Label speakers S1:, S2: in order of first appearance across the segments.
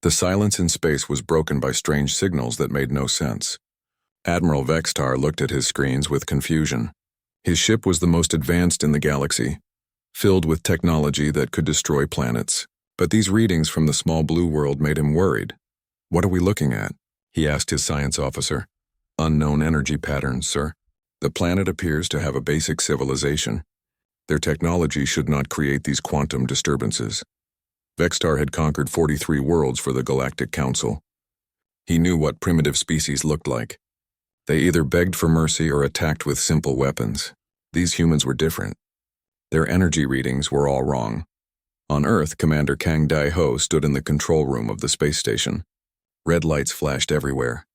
S1: The silence in space was broken by strange signals that made no sense. Admiral Vextar looked at his screens with confusion. His ship was the most advanced in the galaxy, filled with technology that could destroy planets. But these readings from the small blue world made him worried. "What are we looking at?" he asked his science officer. "Unknown energy patterns, sir. The planet appears to have a basic civilization. Their technology should not create these quantum disturbances." Vextar had conquered 43 worlds for the Galactic Council. He knew what primitive species looked like. They either begged for mercy or attacked with simple weapons. These humans were different. Their energy readings were all wrong. On Earth, Commander Kang Dai-ho stood in the control room of the space station. Red lights flashed everywhere.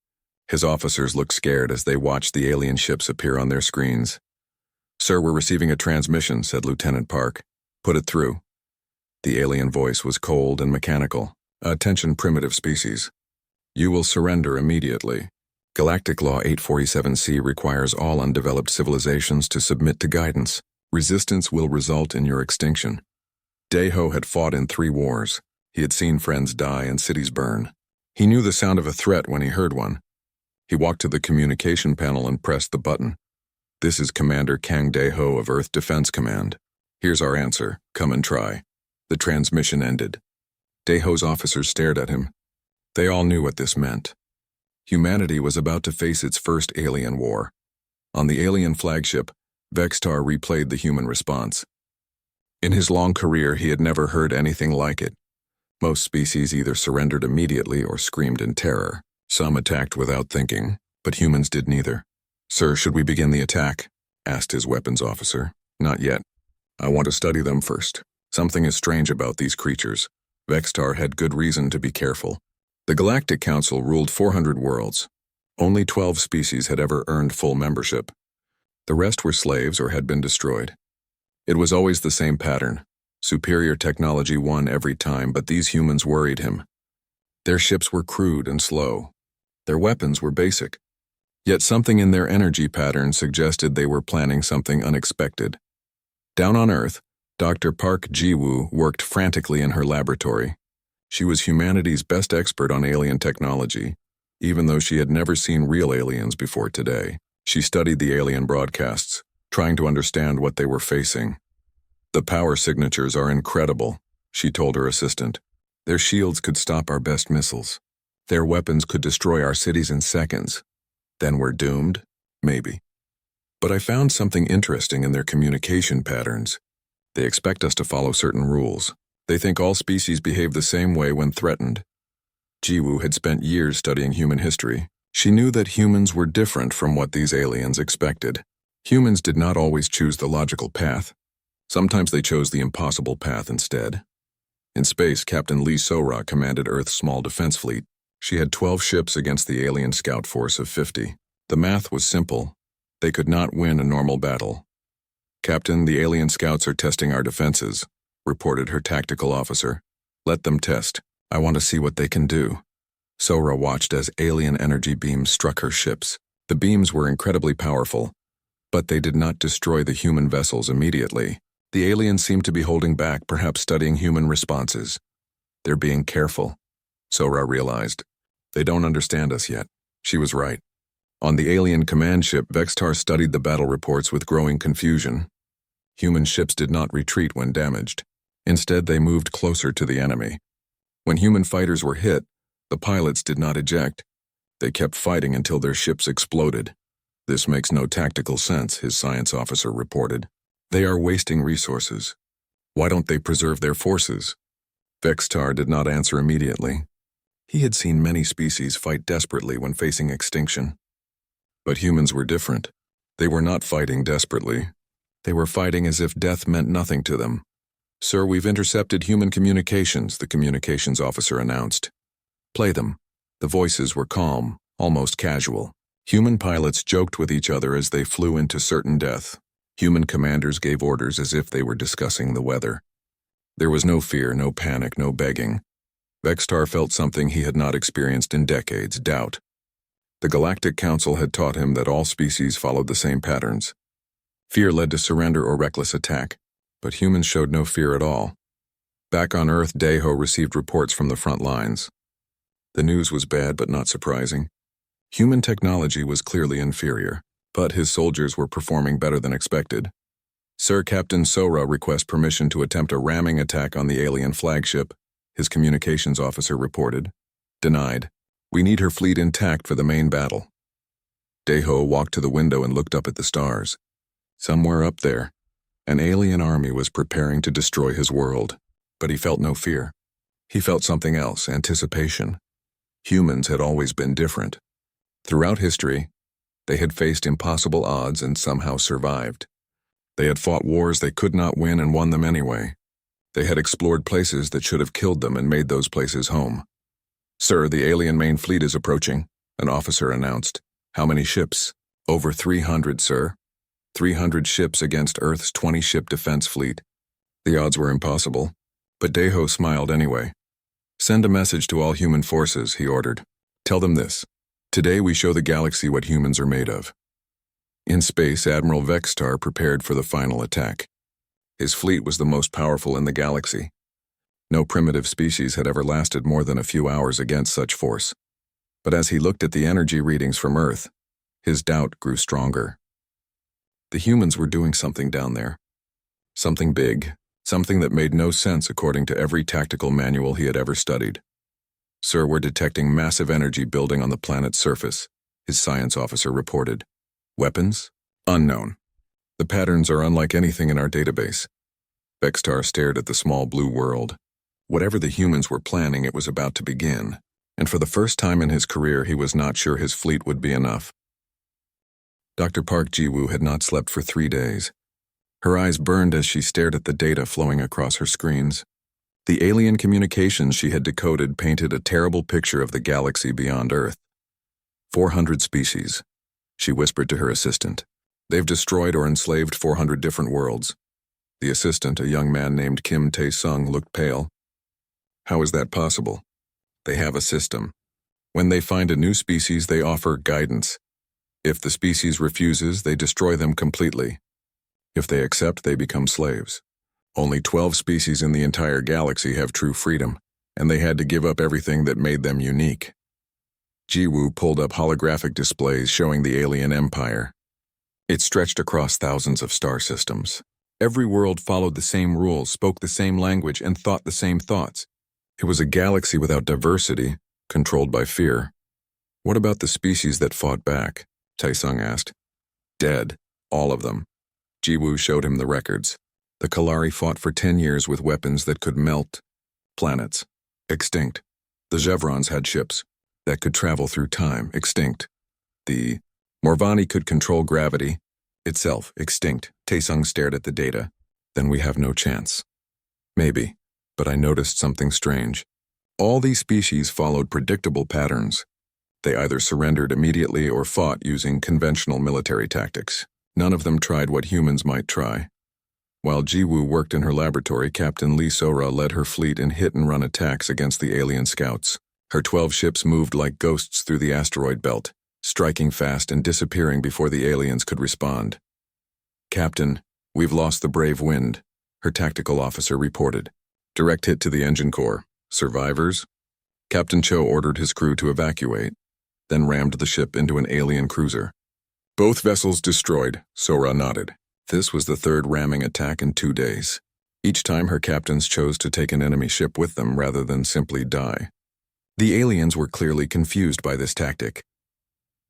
S1: His officers looked scared as they watched the alien ships appear on their screens. "Sir, we're receiving a transmission," said Lieutenant Park. "Put it through." The alien voice was cold and mechanical. "Attention, primitive species. You will surrender immediately. Galactic Law 847C requires all undeveloped civilizations to submit to guidance. Resistance will result in your extinction." Dai-ho had fought in 3 wars. He had seen friends die and cities burn. He knew the sound of a threat when he heard one. He walked to the communication panel and pressed the button. "This is Commander Kang Dai-ho of Earth Defense Command. Here's our answer. Come and try." The transmission ended. Dai-ho's officers stared at him. They all knew what this meant. Humanity was about to face its first alien war. On the alien flagship, Vextar replayed the human response. In his long career, he had never heard anything like it. Most species either surrendered immediately or screamed in terror. Some attacked without thinking, but humans did neither. "Sir, should we begin the attack?" asked his weapons officer. "Not yet. I want to study them first. Something is strange about these creatures." Vextar had good reason to be careful. The Galactic Council ruled 400 worlds. Only 12 species had ever earned full membership. The rest were slaves or had been destroyed. It was always the same pattern. Superior technology won every time, but these humans worried him. Their ships were crude and slow. Their weapons were basic. Yet something in their energy pattern suggested they were planning something unexpected. Down on Earth, Dr. Park Ji-woo worked frantically in her laboratory. She was humanity's best expert on alien technology, even though she had never seen real aliens before today. She studied the alien broadcasts, trying to understand what they were facing. "The power signatures are incredible," she told her assistant. "Their shields could stop our best missiles. Their weapons could destroy our cities in seconds. Then we're doomed? Maybe. But I found something interesting in their communication patterns. They expect us to follow certain rules. They think all species behave the same way when threatened." Ji-woo had spent years studying human history. She knew that humans were different from what these aliens expected. Humans did not always choose the logical path. Sometimes they chose the impossible path instead. In space, Captain Lee So-ra commanded Earth's small defense fleet. She had 12 ships against the alien scout force of 50. The math was simple. They could not win a normal battle. "Captain, the alien scouts are testing our defenses," reported her tactical officer. "Let them test. I want to see what they can do." So-ra watched as alien energy beams struck her ships. The beams were incredibly powerful, but they did not destroy the human vessels immediately. The aliens seemed to be holding back, perhaps studying human responses. "They're being careful," So-ra realized. "They don't understand us yet." She was right. On the alien command ship, Vextar studied the battle reports with growing confusion. Human ships did not retreat when damaged. Instead, they moved closer to the enemy. When human fighters were hit, the pilots did not eject. They kept fighting until their ships exploded. "This makes no tactical sense," his science officer reported. "They are wasting resources. Why don't they preserve their forces?" Vextar did not answer immediately. He had seen many species fight desperately when facing extinction. But humans were different. They were not fighting desperately. They were fighting as if death meant nothing to them. "Sir, we've intercepted human communications," the communications officer announced. "Play them." The voices were calm, almost casual. Human pilots joked with each other as they flew into certain death. Human commanders gave orders as if they were discussing the weather. There was no fear, no panic, no begging. Vextar felt something he had not experienced in decades: doubt. The Galactic Council had taught him that all species followed the same patterns. Fear led to surrender or reckless attack, but humans showed no fear at all. Back on Earth, Dai-ho received reports from the front lines. The news was bad but not surprising. Human technology was clearly inferior, but his soldiers were performing better than expected. Sir Captain Sora requests permission to attempt a ramming attack on the alien flagship, his communications officer reported. Denied. We need her fleet intact for the main battle. Deho walked to the window and looked up at the stars. Somewhere up there, an alien army was preparing to destroy his world, but he felt no fear. He felt something else, anticipation. Humans had always been different. Throughout history, they had faced impossible odds and somehow survived. They had fought wars they could not win and won them anyway. They had explored places that should have killed them and made those places home. Sir, the alien main fleet is approaching, an officer announced. How many ships? Over 300, sir. 300 ships against Earth's 20-ship defense fleet. The odds were impossible, but Deho smiled anyway. Send a message to all human forces, he ordered. Tell them this. Today we show the galaxy what humans are made of. In space, Admiral Vextar prepared for the final attack. His fleet was the most powerful in the galaxy. No primitive species had ever lasted more than a few hours against such force. But as he looked at the energy readings from Earth, his doubt grew stronger. The humans were doing something down there. Something big, something that made no sense according to every tactical manual he had ever studied. Sir, we're detecting massive energy building on the planet's surface, his science officer reported. Weapons? Unknown. The patterns are unlike anything in our database. Vextar stared at the small blue world. Whatever the humans were planning, it was about to begin, and for the first time in his career he was not sure his fleet would be enough. Dr. Park Ji-woo had not slept for 3 days. Her eyes burned as she stared at the data flowing across her screens. The alien communications she had decoded painted a terrible picture of the galaxy beyond Earth. 400 species, she whispered to her assistant. They've destroyed or enslaved 400 different worlds. The assistant, a young man named Kim Tae-sung, looked pale. How is that possible? They have a system. When they find a new species, they offer guidance. If the species refuses, they destroy them completely. If they accept, they become slaves. Only 12 species in the entire galaxy have true freedom, and they had to give up everything that made them unique. Ji-woo pulled up holographic displays showing the alien empire. It stretched across thousands of star systems. Every world followed the same rules, spoke the same language, and thought the same thoughts. It was a galaxy without diversity, controlled by fear. What about the species that fought back? Tae-sung asked. Dead, all of them. Ji-woo showed him the records. The Kalari fought for 10 years with weapons that could melt planets. Extinct. The Zevrons had ships that could travel through time. Extinct. The Morvani could control gravity. Itself. Extinct. Tae-sung stared at the data. Then we have no chance. Maybe. But I noticed something strange. All these species followed predictable patterns. They either surrendered immediately or fought using conventional military tactics. None of them tried what humans might try. While Ji-woo worked in her laboratory, Captain Lee Sora led her fleet in hit-and-run attacks against the alien scouts. Her 12 ships moved like ghosts through the asteroid belt, striking fast and disappearing before the aliens could respond. Captain, we've lost the brave wind, her tactical officer reported. Direct hit to the engine core. Survivors? Captain Cho ordered his crew to evacuate, then rammed the ship into an alien cruiser. Both vessels destroyed, Sora nodded. This was the third ramming attack in 2 days. Each time her captains chose to take an enemy ship with them rather than simply die. The aliens were clearly confused by this tactic.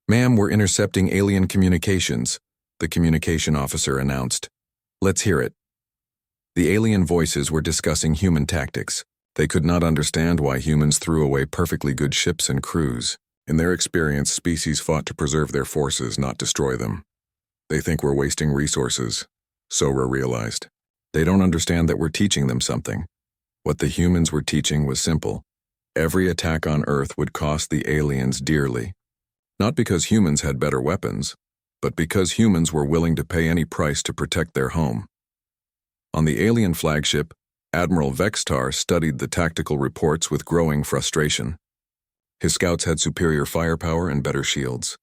S1: Ma'am, we're intercepting alien communications, the communication officer announced. Let's hear it. The alien voices were discussing human tactics. They could not understand why humans threw away perfectly good ships and crews. In their experience, species fought to preserve their forces, not destroy them. They think we're wasting resources, Sora realized. They don't understand that we're teaching them something. What the humans were teaching was simple. Every attack on Earth would cost the aliens dearly. Not because humans had better weapons, but because humans were willing to pay any price to protect their home. On the alien flagship, Admiral Vextar studied the tactical reports with growing frustration. His scouts had superior firepower and better shields.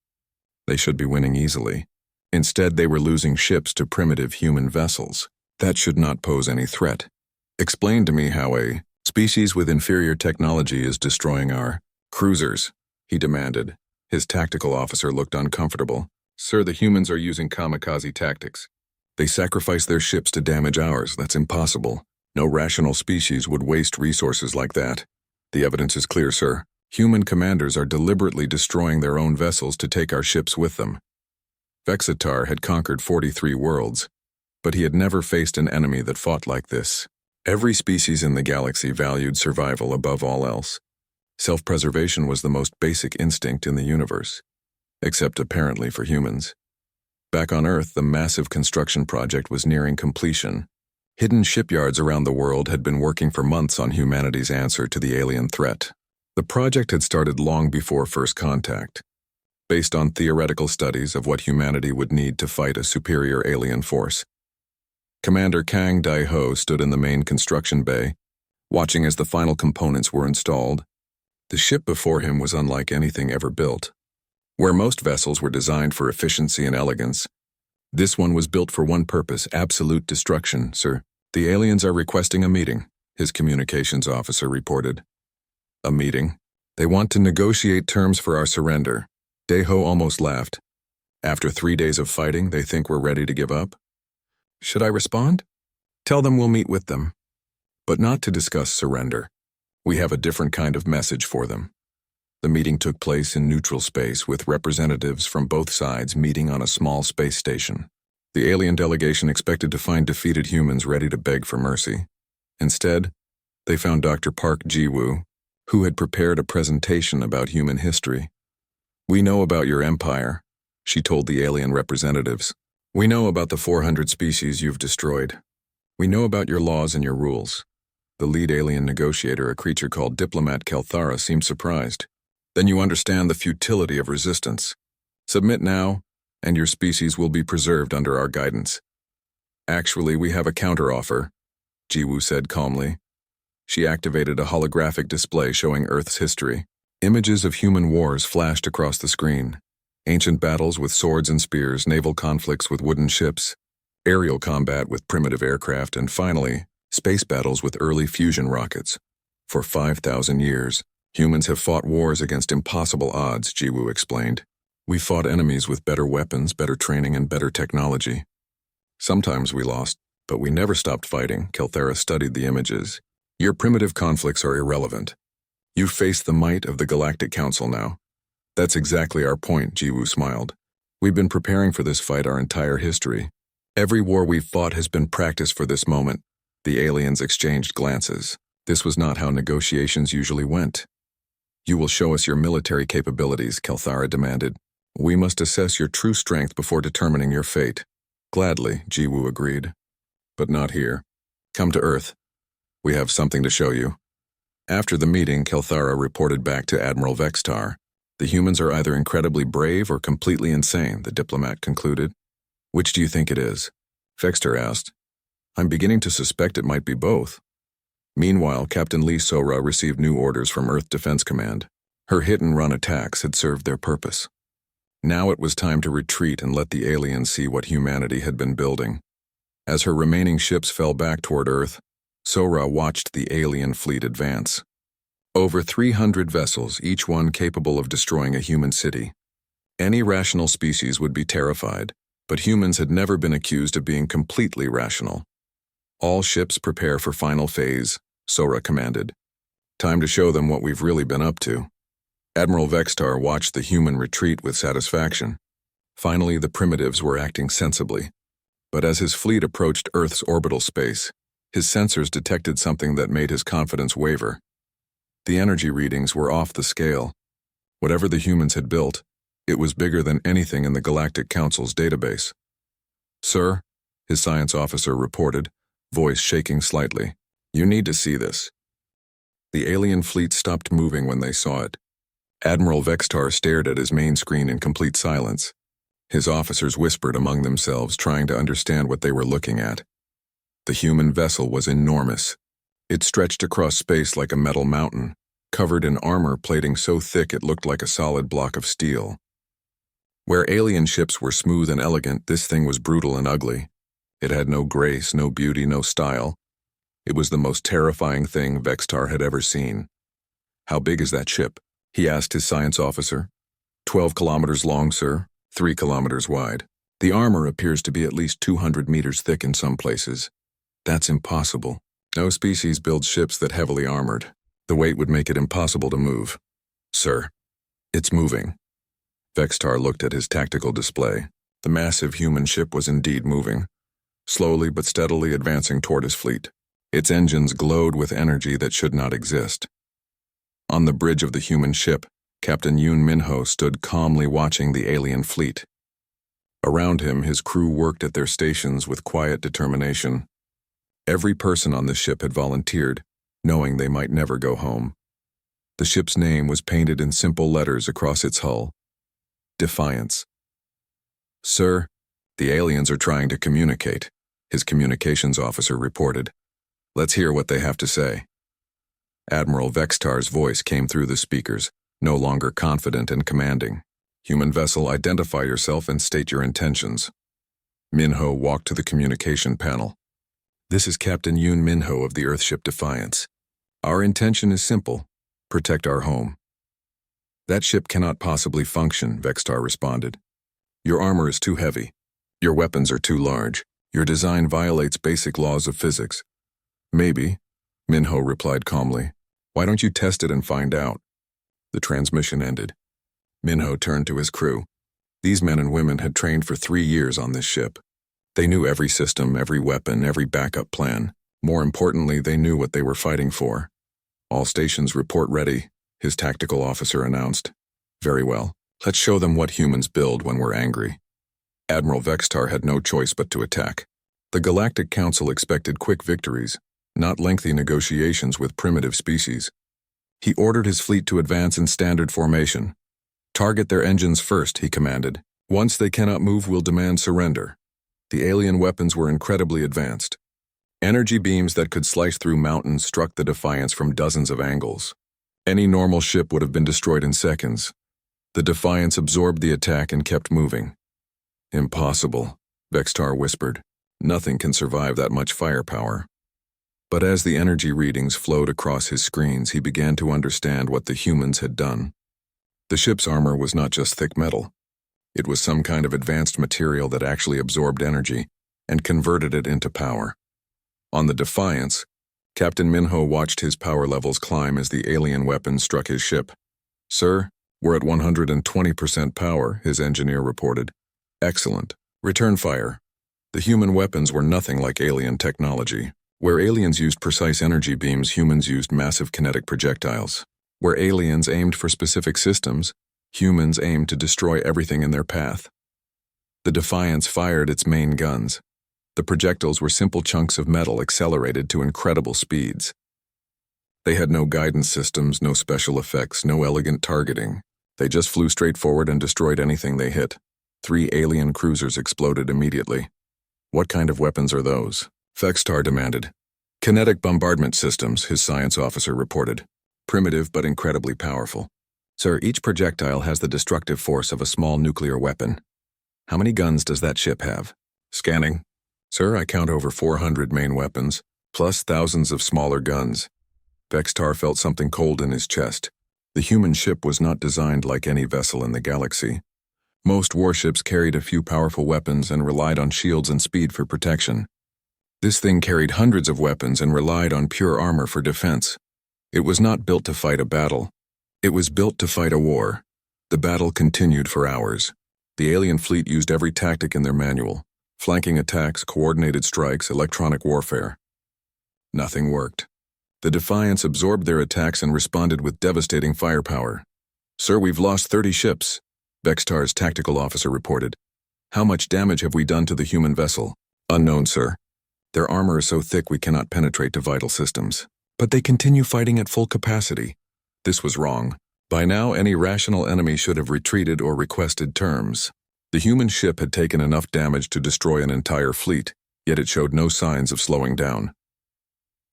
S1: They should be winning easily. Instead, they were losing ships to primitive human vessels. That should not pose any threat. Explain to me how a species with inferior technology is destroying our Cruisers, he demanded. His tactical officer looked uncomfortable. Sir, the humans are using kamikaze tactics. They sacrifice their ships to damage ours. That's impossible. No rational species would waste resources like that. The evidence is clear, sir. Human commanders are deliberately destroying their own vessels to take our ships with them. Vexitar had conquered 43 worlds, but he had never faced an enemy that fought like this. Every species in the galaxy valued survival above all else. Self-preservation was the most basic instinct in the universe, except apparently for humans. Back on Earth, the massive construction project was nearing completion. Hidden shipyards around the world had been working for months on humanity's answer to the alien threat. The project had started long before first contact, based on theoretical studies of what humanity would need to fight a superior alien force. Commander Kang Dai-ho stood in the main construction bay, watching as the final components were installed. The ship before him was unlike anything ever built. Where most vessels were designed for efficiency and elegance, this one was built for one purpose: absolute destruction, sir. The aliens are requesting a meeting, his communications officer reported. A meeting? They want to negotiate terms for our surrender. Dai-ho almost laughed. After 3 days of fighting, they think we're ready to give up? Should I respond? Tell them we'll meet with them. But not to discuss surrender. We have a different kind of message for them. The meeting took place in neutral space with representatives from both sides meeting on a small space station. The alien delegation expected to find defeated humans ready to beg for mercy. Instead, they found Dr. Park Ji-woo, who had prepared a presentation about human history. We know about your empire, she told the alien representatives. We know about the 400 species you've destroyed. We know about your laws and your rules. The lead alien negotiator, a creature called Diplomat Kelthara, seemed surprised. Then you understand the futility of resistance. Submit now, and your species will be preserved under our guidance. Actually, we have a counteroffer, Ji-woo said calmly. She activated a holographic display showing Earth's history. Images of human wars flashed across the screen. Ancient battles with swords and spears, naval conflicts with wooden ships, aerial combat with primitive aircraft, and finally, space battles with early fusion rockets. For 5,000 years, humans have fought wars against impossible odds, Ji-woo explained. We fought enemies with better weapons, better training, and better technology. Sometimes we lost, but we never stopped fighting. Kelthara studied the images. Your primitive conflicts are irrelevant. You face the might of the Galactic Council now. That's exactly our point, Ji-woo smiled. We've been preparing for this fight our entire history. Every war we've fought has been practiced for this moment. The aliens exchanged glances. This was not how negotiations usually went. You will show us your military capabilities, Kelthara demanded. We must assess your true strength before determining your fate. Gladly, Ji-woo agreed. But not here. Come to Earth. We have something to show you. After the meeting, Kelthara reported back to Admiral Vexitar. The humans are either incredibly brave or completely insane, the diplomat concluded. Which do you think it is? Vexitar asked. I'm beginning to suspect it might be both. Meanwhile, Captain Lee Sora received new orders from Earth Defense Command. Her hit-and-run attacks had served their purpose. Now it was time to retreat and let the aliens see what humanity had been building. As her remaining ships fell back toward Earth, Sora watched the alien fleet advance. Over 300 vessels, each one capable of destroying a human city. Any rational species would be terrified, but humans had never been accused of being completely rational. All ships prepare for final phase, Sora commanded. Time to show them what we've really been up to. Admiral Vexitar watched the human retreat with satisfaction. Finally, the primitives were acting sensibly. But as his fleet approached Earth's orbital space, his sensors detected something that made his confidence waver. The energy readings were off the scale. Whatever the humans had built, it was bigger than anything in the Galactic Council's database. Sir, his science officer reported, voice shaking slightly. You need to see this. The alien fleet stopped moving when they saw it. Admiral Vexitar stared at his main screen in complete silence. His officers whispered among themselves, trying to understand what they were looking at. The human vessel was enormous. It stretched across space like a metal mountain, covered in armor plating so thick it looked like a solid block of steel. Where alien ships were smooth and elegant, this thing was brutal and ugly. It had no grace, no beauty, no style. It was the most terrifying thing Vexitar had ever seen. How big is that ship? he asked his science officer. 12 kilometers long, sir, 3 kilometers wide. The armor appears to be at least 200 meters thick in some places. That's impossible. No species builds ships that heavily armored. The weight would make it impossible to move. Sir, it's moving. Vextar looked at his tactical display. The massive human ship was indeed moving, slowly but steadily advancing toward his fleet. Its engines glowed with energy that should not exist. On the bridge of the human ship, Captain Yoon Minho stood calmly watching the alien fleet. Around him, his crew worked at their stations with quiet determination. Every person on the ship had volunteered, knowing they might never go home. The ship's name was painted in simple letters across its hull. Defiance. Sir, the aliens are trying to communicate, his communications officer reported. Let's hear what they have to say. Admiral Vextar's voice came through the speakers, no longer confident and commanding. Human vessel, identify yourself and state your intentions. Minho walked to the communication panel. This is Captain Yoon Minho of the Earthship Defiance. Our intention is simple: protect our home. That ship cannot possibly function, Vextar responded. Your armor is too heavy. Your weapons are too large. Your design violates basic laws of physics. Maybe, Minho replied calmly. Why don't you test it and find out? The transmission ended. Minho turned to his crew. These men and women had trained for 3 years on this ship. They knew every system, every weapon, every backup plan. More importantly, they knew what they were fighting for. All stations report ready, his tactical officer announced. Very well. Let's show them what humans build when we're angry. Admiral Vextar had no choice but to attack. The Galactic Council expected quick victories, not lengthy negotiations with primitive species. He ordered his fleet to advance in standard formation. Target their engines first, he commanded. Once they cannot move, we'll demand surrender. The alien weapons were incredibly advanced. Energy beams that could slice through mountains struck the Defiance from dozens of angles. Any normal ship would have been destroyed in seconds. The Defiance absorbed the attack and kept moving. Impossible, Vextar whispered. Nothing can survive that much firepower. But as the energy readings flowed across his screens, he began to understand what the humans had done. The ship's armor was not just thick metal. It was some kind of advanced material that actually absorbed energy and converted it into power. On the Defiance, Captain Minho watched his power levels climb as the alien weapons struck his ship. Sir, we're at 120% power, his engineer reported. Excellent. Return fire. The human weapons were nothing like alien technology. Where aliens used precise energy beams, humans used massive kinetic projectiles. Where aliens aimed for specific systems, humans aimed to destroy everything in their path. The Defiance fired its main guns. The projectiles were simple chunks of metal accelerated to incredible speeds. They had no guidance systems, no special effects, no elegant targeting. They just flew straight forward and destroyed anything they hit. 3 alien cruisers exploded immediately. What kind of weapons are those? Vextar demanded. Kinetic bombardment systems, his science officer reported. Primitive but incredibly powerful. Sir, each projectile has the destructive force of a small nuclear weapon. How many guns does that ship have? Scanning. Sir, I count over 400 main weapons, plus thousands of smaller guns. Vextar felt something cold in his chest. The human ship was not designed like any vessel in the galaxy. Most warships carried a few powerful weapons and relied on shields and speed for protection. This thing carried hundreds of weapons and relied on pure armor for defense. It was not built to fight a battle. It was built to fight a war. The battle continued for hours. The alien fleet used every tactic in their manual: flanking attacks, coordinated strikes, electronic warfare. Nothing worked. The Defiance absorbed their attacks and responded with devastating firepower. Sir, we've lost 30 ships, Vextar's tactical officer reported. How much damage have we done to the human vessel? Unknown, sir. Their armor is so thick we cannot penetrate to vital systems. But they continue fighting at full capacity. This was wrong. By now, any rational enemy should have retreated or requested terms. The human ship had taken enough damage to destroy an entire fleet, yet it showed no signs of slowing down.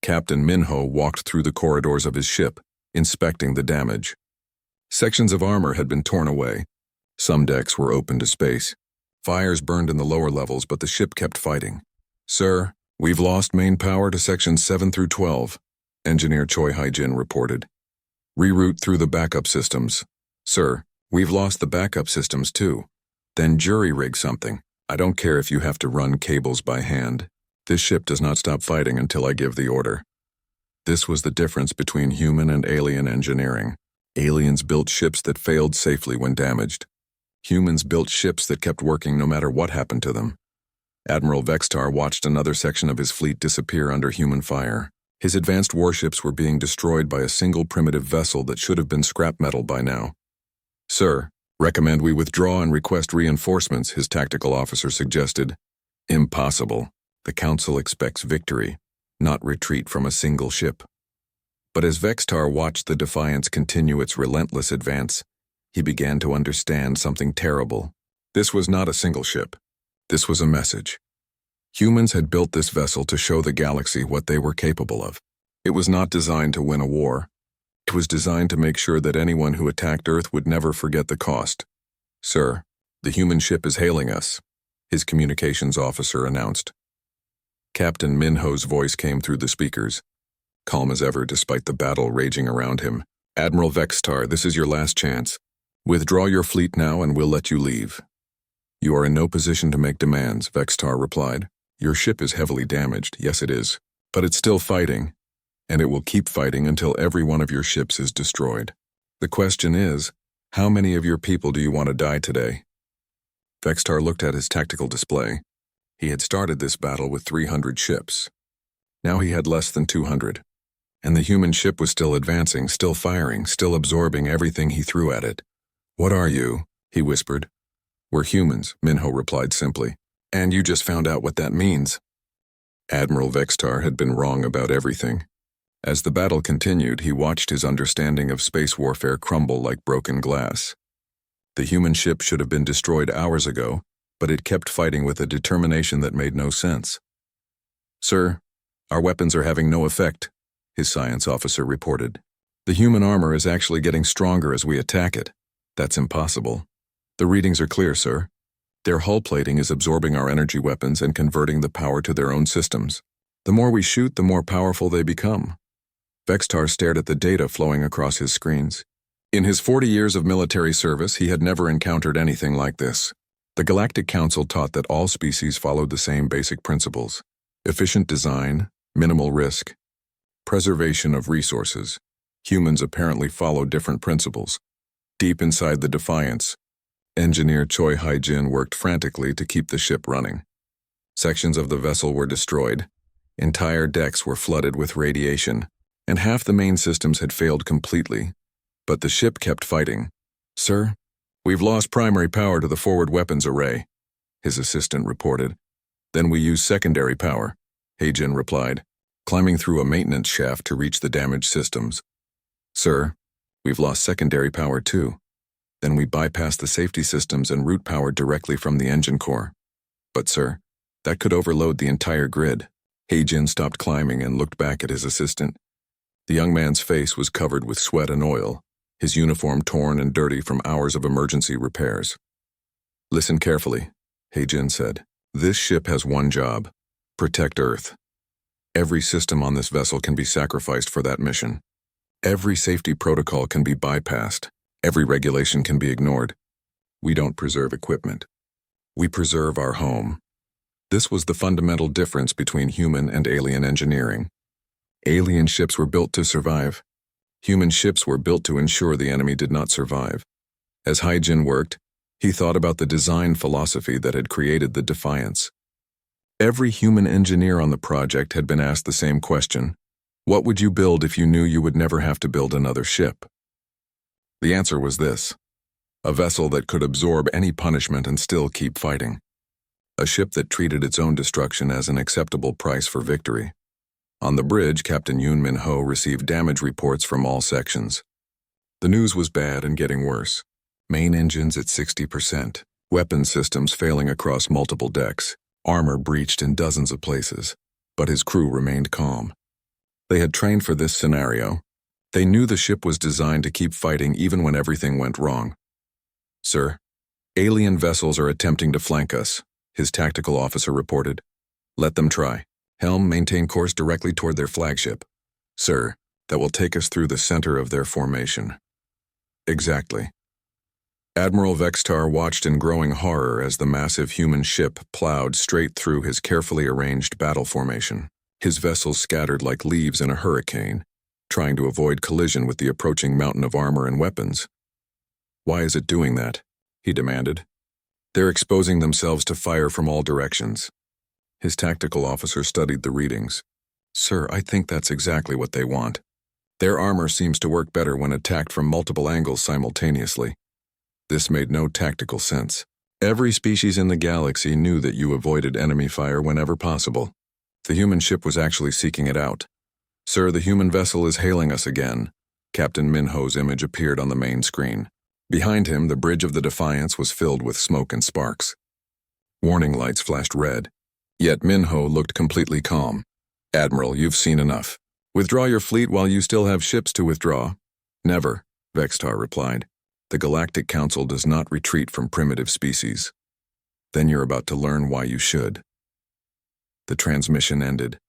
S1: Captain Minho walked through the corridors of his ship, inspecting the damage. Sections of armor had been torn away. Some decks were open to space. Fires burned in the lower levels, but the ship kept fighting. Sir, we've lost main power to sections 7 through 12, Engineer Choi Hai-jin reported. Reroute through the backup systems. Sir, we've lost the backup systems too. Then jury-rig something. I don't care if you have to run cables by hand. This ship does not stop fighting until I give the order. This was the difference between human and alien engineering. Aliens built ships that failed safely when damaged. Humans built ships that kept working no matter what happened to them. Admiral Vextar watched another section of his fleet disappear under human fire. His advanced warships were being destroyed by a single primitive vessel that should have been scrap metal by now. Sir, recommend we withdraw and request reinforcements, his tactical officer suggested. Impossible. The Council expects victory, not retreat from a single ship. But as Vextar watched the Defiance continue its relentless advance, he began to understand something terrible. This was not a single ship. This was a message. Humans had built this vessel to show the galaxy what they were capable of. It was not designed to win a war. It was designed to make sure that anyone who attacked Earth would never forget the cost. Sir, the human ship is hailing us, his communications officer announced. Captain Minho's voice came through the speakers, calm as ever despite the battle raging around him. Admiral Vextar, this is your last chance. Withdraw your fleet now and we'll let you leave. You are in no position to make demands, Vextar replied. Your ship is heavily damaged, yes it is, but it's still fighting, and it will keep fighting until every one of your ships is destroyed. The question is, how many of your people do you want to die today? Vextar looked at his tactical display. He had started this battle with 300 ships. Now he had less than 200, and the human ship was still advancing, still firing, still absorbing everything he threw at it. What are you? He whispered. We're humans, Minho replied simply. And you just found out what that means. Admiral Vextar had been wrong about everything. As the battle continued, he watched his understanding of space warfare crumble like broken glass. The human ship should have been destroyed hours ago, but it kept fighting with a determination that made no sense. Sir, our weapons are having no effect, his science officer reported. The human armor is actually getting stronger as we attack it. That's impossible. The readings are clear, sir. Their hull plating is absorbing our energy weapons and converting the power to their own systems. The more we shoot, the more powerful they become. Vextar stared at the data flowing across his screens. In his 40 years of military service, he had never encountered anything like this. The Galactic Council taught that all species followed the same basic principles: efficient design, minimal risk, preservation of resources. Humans apparently follow different principles. Deep inside the Defiance, Engineer Choi Hai-jin worked frantically to keep the ship running. Sections of the vessel were destroyed, entire decks were flooded with radiation, and half the main systems had failed completely. But the ship kept fighting. Sir, we've lost primary power to the forward weapons array, his assistant reported. Then we use secondary power, Hai-jin replied, climbing through a maintenance shaft to reach the damaged systems. Sir, we've lost secondary power too. Then we bypass the safety systems and route power directly from the engine core. But sir, that could overload the entire grid. Hai-jin stopped climbing and looked back at his assistant. The young man's face was covered with sweat and oil, his uniform torn and dirty from hours of emergency repairs. Listen carefully, Hai-jin said. This ship has one job: protect Earth. Every system on this vessel can be sacrificed for that mission. Every safety protocol can be bypassed. Every regulation can be ignored. We don't preserve equipment. We preserve our home. This was the fundamental difference between human and alien engineering. Alien ships were built to survive. Human ships were built to ensure the enemy did not survive. As Hai-jin worked, he thought about the design philosophy that had created the Defiance. Every human engineer on the project had been asked the same question: what would you build if you knew you would never have to build another ship? The answer was this: a vessel that could absorb any punishment and still keep fighting. A ship that treated its own destruction as an acceptable price for victory. On the bridge, Captain Yoon Min-ho received damage reports from all sections. The news was bad and getting worse. Main engines at 60%, weapon systems failing across multiple decks, armor breached in dozens of places, but his crew remained calm. They had trained for this scenario. They knew the ship was designed to keep fighting even when everything went wrong. Sir, alien vessels are attempting to flank us, his tactical officer reported. Let them try. Helm, maintain course directly toward their flagship. Sir, that will take us through the center of their formation. Exactly. Admiral Vextar watched in growing horror as the massive human ship plowed straight through his carefully arranged battle formation. His vessels scattered like leaves in a hurricane, trying to avoid collision with the approaching mountain of armor and weapons. "Why is it doing that?" he demanded. "They're exposing themselves to fire from all directions." His tactical officer studied the readings. "Sir, I think that's exactly what they want. Their armor seems to work better when attacked from multiple angles simultaneously." This made no tactical sense. Every species in the galaxy knew that you avoided enemy fire whenever possible. The human ship was actually seeking it out. "Sir, the human vessel is hailing us again." Captain Minho's image appeared on the main screen. Behind him, the bridge of the Defiance was filled with smoke and sparks. Warning lights flashed red. Yet Minho looked completely calm. "Admiral, you've seen enough. Withdraw your fleet while you still have ships to withdraw." "Never," Vextar replied. "The Galactic Council does not retreat from primitive species." "Then you're about to learn why you should." The transmission ended.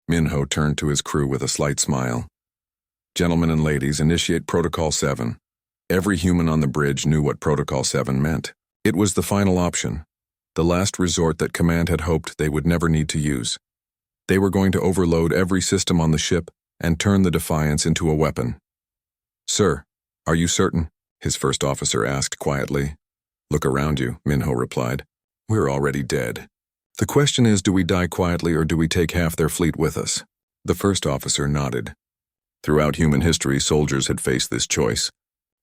S1: Minho turned to his crew with a slight smile. "Gentlemen and ladies, initiate Protocol 7. Every human on the bridge knew what Protocol 7 meant. It was the final option, the last resort that Command had hoped they would never need to use. They were going to overload every system on the ship and turn the Defiance into a weapon. "Sir, are you certain?" his first officer asked quietly. "Look around you," Minho replied. "We're already dead. The question is, do we die quietly or do we take half their fleet with us?" The first officer nodded. Throughout human history, soldiers had faced this choice.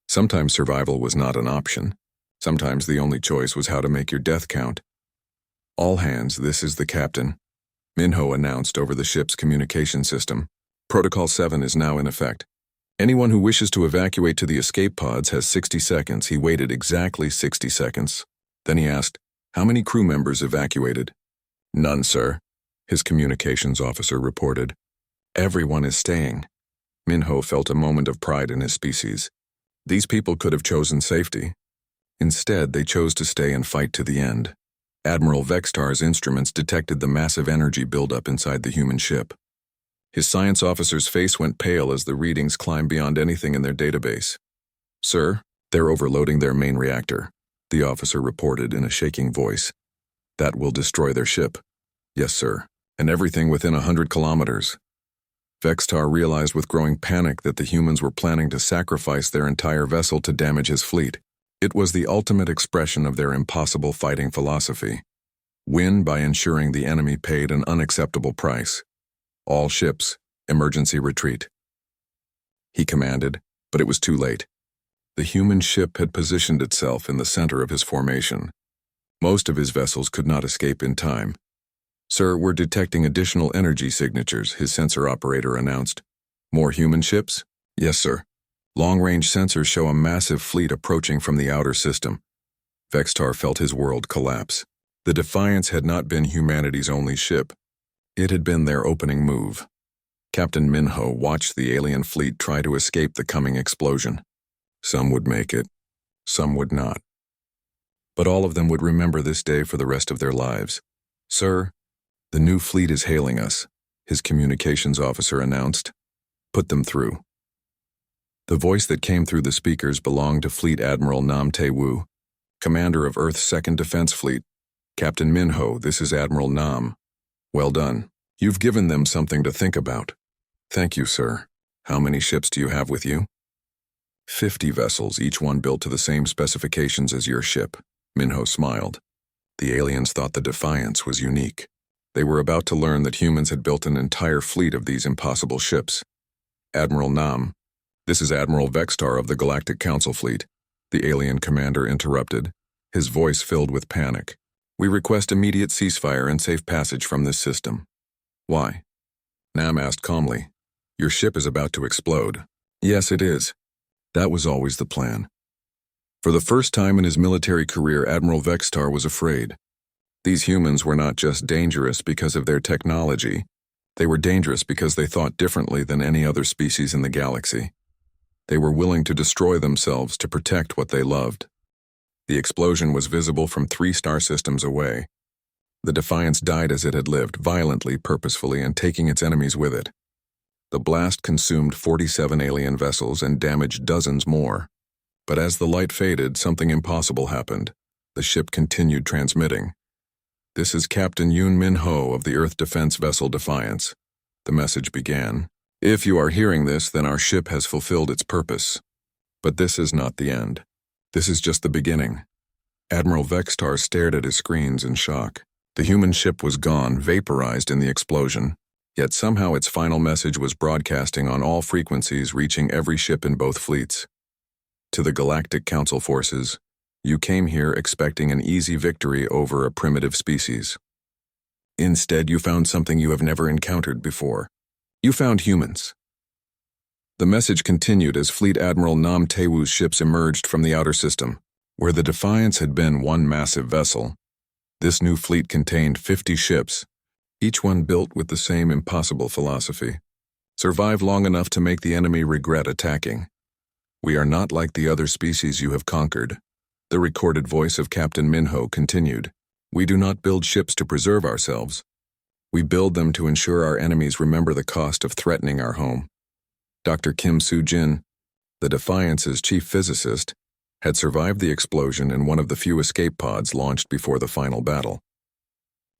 S1: Sometimes survival was not an option. Sometimes the only choice was how to make your death count. "All hands, this is the captain," Minho announced over the ship's communication system. "Protocol 7 is now in effect. Anyone who wishes to evacuate to the escape pods has 60 seconds. He waited exactly 60 seconds. Then he asked, "How many crew members evacuated?" "None, sir," his communications officer reported. "Everyone is staying." Minho felt a moment of pride in his species. These people could have chosen safety. Instead, they chose to stay and fight to the end. Admiral Vextar's instruments detected the massive energy buildup inside the human ship. His science officer's face went pale as the readings climbed beyond anything in their database. "Sir, they're overloading their main reactor," the officer reported in a shaking voice. "That will destroy their ship." "Yes, sir, and everything within 100 kilometers." Vextar realized with growing panic that the humans were planning to sacrifice their entire vessel to damage his fleet. It was the ultimate expression of their impossible fighting philosophy. Win by ensuring the enemy paid an unacceptable price. "All ships, emergency retreat," he commanded, but it was too late. The human ship had positioned itself in the center of his formation. Most of his vessels could not escape in time. "Sir, we're detecting additional energy signatures," his sensor operator announced. "More human ships?" "Yes, sir. Long-range sensors show a massive fleet approaching from the outer system." Vextar felt his world collapse. The Defiance had not been humanity's only ship. It had been their opening move. Captain Minho watched the alien fleet try to escape the coming explosion. Some would make it, some would not. But all of them would remember this day for the rest of their lives. "Sir, the new fleet is hailing us," his communications officer announced. "Put them through." The voice that came through the speakers belonged to Fleet Admiral Nam Tae-woo, commander of Earth's 2nd Defense Fleet. "Captain Minho, this is Admiral Nam. Well done. You've given them something to think about." "Thank you, sir. How many ships do you have with you?" 50 vessels, each one built to the same specifications as your ship." Minho smiled. The aliens thought the Defiance was unique. They were about to learn that humans had built an entire fleet of these impossible ships. "Admiral Nam, this is Admiral Vextar of the Galactic Council Fleet," the alien commander interrupted, his voice filled with panic. "We request immediate ceasefire and safe passage from this system." "Why?" Nam asked calmly. "Your ship is about to explode." "Yes, it is. That was always the plan." For the first time in his military career, Admiral Vextar was afraid. These humans were not just dangerous because of their technology. They were dangerous because they thought differently than any other species in the galaxy. They were willing to destroy themselves to protect what they loved. The explosion was visible from 3 star systems away. The Defiance died as it had lived, violently, purposefully, and taking its enemies with it. The blast consumed 47 alien vessels and damaged dozens more. But as the light faded, something impossible happened. The ship continued transmitting. "This is Captain Yoon Min Ho of the Earth Defense Vessel Defiance," the message began. "If you are hearing this, then our ship has fulfilled its purpose. But this is not the end. This is just the beginning." Admiral Vextar stared at his screens in shock. The human ship was gone, vaporized in the explosion. Yet somehow its final message was broadcasting on all frequencies, reaching every ship in both fleets. "To the Galactic Council forces, you came here expecting an easy victory over a primitive species. Instead, you found something you have never encountered before. You found humans." The message continued as Fleet Admiral Nam Taewoo's ships emerged from the outer system. Where the Defiance had been one massive vessel, this new fleet contained 50 ships, each one built with the same impossible philosophy: survive long enough to make the enemy regret attacking. "We are not like the other species you have conquered," the recorded voice of Captain Minho continued. "We do not build ships to preserve ourselves. We build them to ensure our enemies remember the cost of threatening our home." Dr. Kim Soo-jin, the Defiance's chief physicist, had survived the explosion in one of the few escape pods launched before the final battle.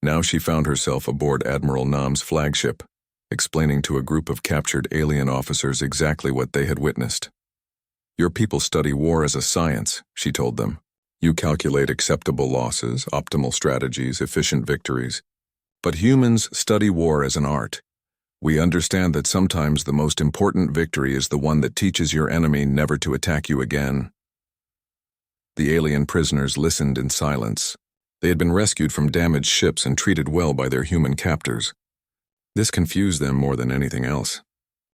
S1: Now she found herself aboard Admiral Nam's flagship, explaining to a group of captured alien officers exactly what they had witnessed. "Your people study war as a science," she told them. "You calculate acceptable losses, optimal strategies, efficient victories. But humans study war as an art. We understand that sometimes the most important victory is the one that teaches your enemy never to attack you again." The alien prisoners listened in silence. They had been rescued from damaged ships and treated well by their human captors. This confused them more than anything else.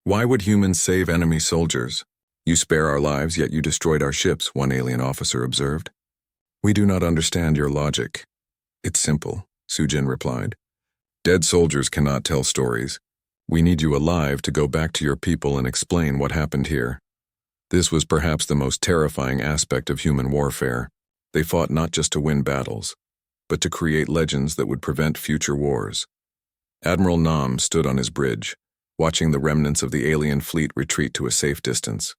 S1: "Why would humans save enemy soldiers? You spare our lives, yet you destroyed our ships," one alien officer observed. "We do not understand your logic." "It's simple," Soo-jin replied. "Dead soldiers cannot tell stories. We need you alive to go back to your people and explain what happened here." This was perhaps the most terrifying aspect of human warfare. They fought not just to win battles, but to create legends that would prevent future wars. Admiral Nam stood on his bridge, watching the remnants of the alien fleet retreat to a safe distance.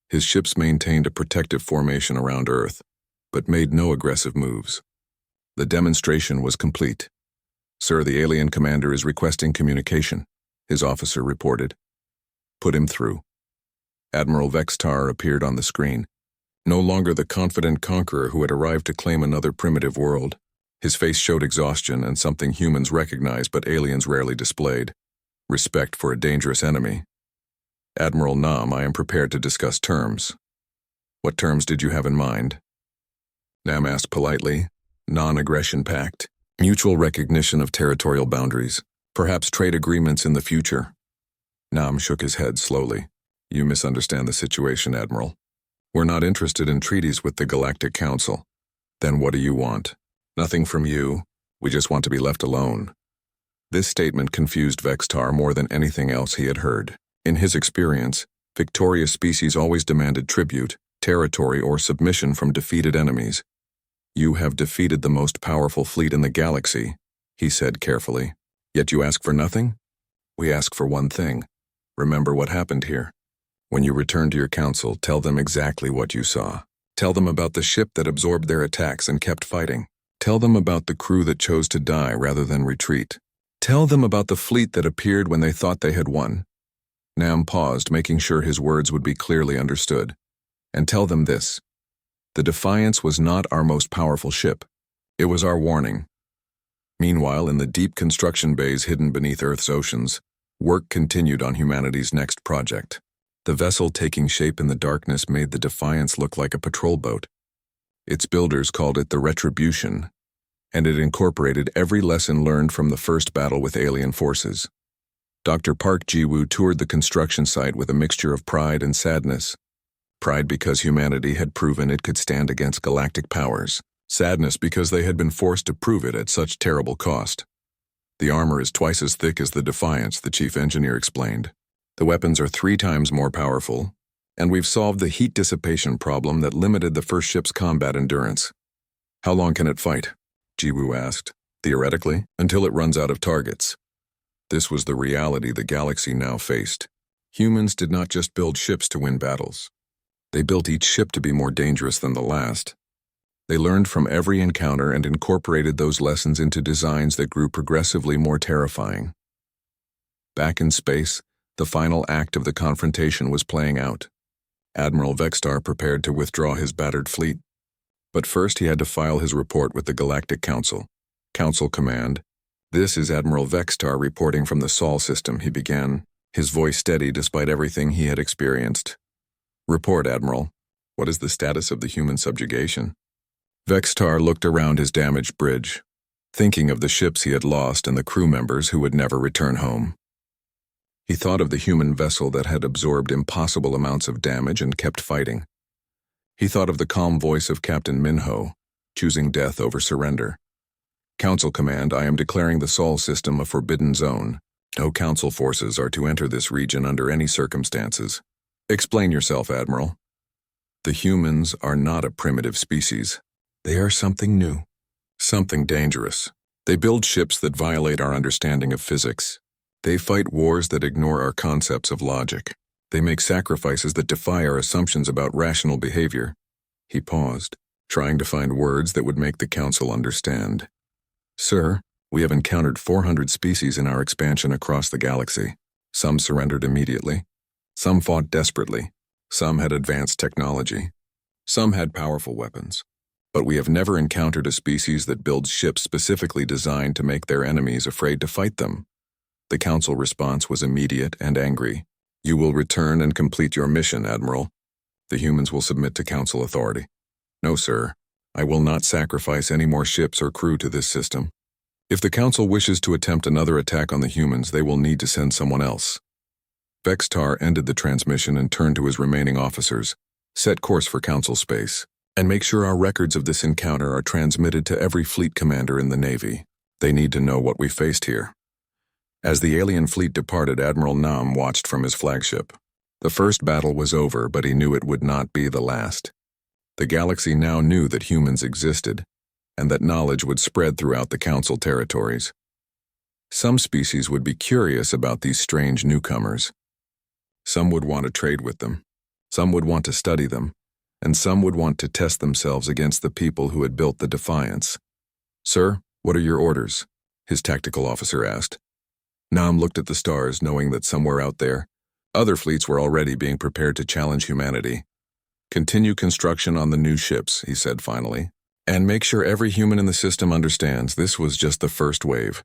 S1: His ships maintained a protective formation around Earth, but made no aggressive moves. The demonstration was complete. "Sir, the alien commander is requesting communication," his officer reported. "Put him through." Admiral Vextar appeared on the screen, no longer the confident conqueror who had arrived to claim another primitive world. His face showed exhaustion and something humans recognized but aliens rarely displayed: respect for a dangerous enemy. "Admiral Nam, I am prepared to discuss terms." "What terms did you have in mind?" Nam asked politely. "Non-aggression pact, mutual recognition of territorial boundaries, perhaps trade agreements in the future." Nam shook his head slowly. "You misunderstand the situation, Admiral. We're not interested in treaties with the Galactic Council." "Then what do you want?" "Nothing from you. We just want to be left alone." This statement confused Vextar more than anything else he had heard. In his experience, victorious species always demanded tribute, territory, or submission from defeated enemies. "You have defeated the most powerful fleet in the galaxy," he said carefully. "Yet you ask for nothing?" "We ask for one thing. Remember what happened here. When you return to your council, tell them exactly what you saw. Tell them about the ship that absorbed their attacks and kept fighting. Tell them about the crew that chose to die rather than retreat. Tell them about the fleet that appeared when they thought they had won." Nam paused, making sure his words would be clearly understood. "And tell them this. The Defiance was not our most powerful ship. It was our warning." Meanwhile, in the deep construction bays hidden beneath Earth's oceans, work continued on humanity's next project. The vessel taking shape in the darkness made the Defiance look like a patrol boat. Its builders called it the Retribution, and it incorporated every lesson learned from the first battle with alien forces. Dr. Park Ji-woo toured the construction site with a mixture of pride and sadness. Pride because humanity had proven it could stand against galactic powers. Sadness because they had been forced to prove it at such terrible cost. "The armor is twice as thick as the Defiance," the chief engineer explained. "The weapons are 3 times more powerful, and we've solved the heat dissipation problem that limited the first ship's combat endurance." "How long can it fight?" Ji-woo asked. "Theoretically, until it runs out of targets." This was the reality the galaxy now faced. Humans did not just build ships to win battles. They built each ship to be more dangerous than the last. They learned from every encounter and incorporated those lessons into designs that grew progressively more terrifying. Back in space, the final act of the confrontation was playing out. Admiral Vextar prepared to withdraw his battered fleet. But first he had to file his report with the Galactic Council. Council Command, "This is Admiral Vextar reporting from the Sol system," he began, his voice steady despite everything he had experienced. "Report, Admiral. What is the status of the human subjugation?" Vextar looked around his damaged bridge, thinking of the ships he had lost and the crew members who would never return home. He thought of the human vessel that had absorbed impossible amounts of damage and kept fighting. He thought of the calm voice of Captain Minho, choosing death over surrender. "Council Command, I am declaring the Sol system a forbidden zone. No Council forces are to enter this region under any circumstances." "Explain yourself, Admiral." "The humans are not a primitive species. They are something new, something dangerous. They build ships that violate our understanding of physics. They fight wars that ignore our concepts of logic. They make sacrifices that defy our assumptions about rational behavior." He paused, trying to find words that would make the Council understand. "Sir, we have encountered 400 species in our expansion across the galaxy. Some surrendered immediately. Some fought desperately. Some had advanced technology. Some had powerful weapons. But we have never encountered a species that builds ships specifically designed to make their enemies afraid to fight them." The Council response was immediate and angry. "You will return and complete your mission, Admiral. The humans will submit to Council authority." "No, sir. I will not sacrifice any more ships or crew to this system. If the Council wishes to attempt another attack on the humans, they will need to send someone else." Vextar ended the transmission and turned to his remaining officers. "Set course for Council space, and make sure our records of this encounter are transmitted to every fleet commander in the Navy. They need to know what we faced here." As the alien fleet departed, Admiral Nam watched from his flagship. The first battle was over, but he knew it would not be the last. The galaxy now knew that humans existed, and that knowledge would spread throughout the Council territories. Some species would be curious about these strange newcomers. Some would want to trade with them. Some would want to study them, and some would want to test themselves against the people who had built the Defiance. "Sir, what are your orders?" his tactical officer asked. Nam looked at the stars, knowing that somewhere out there, other fleets were already being prepared to challenge humanity. "Continue construction on the new ships," he said finally, "and make sure every human in the system understands this was just the first wave.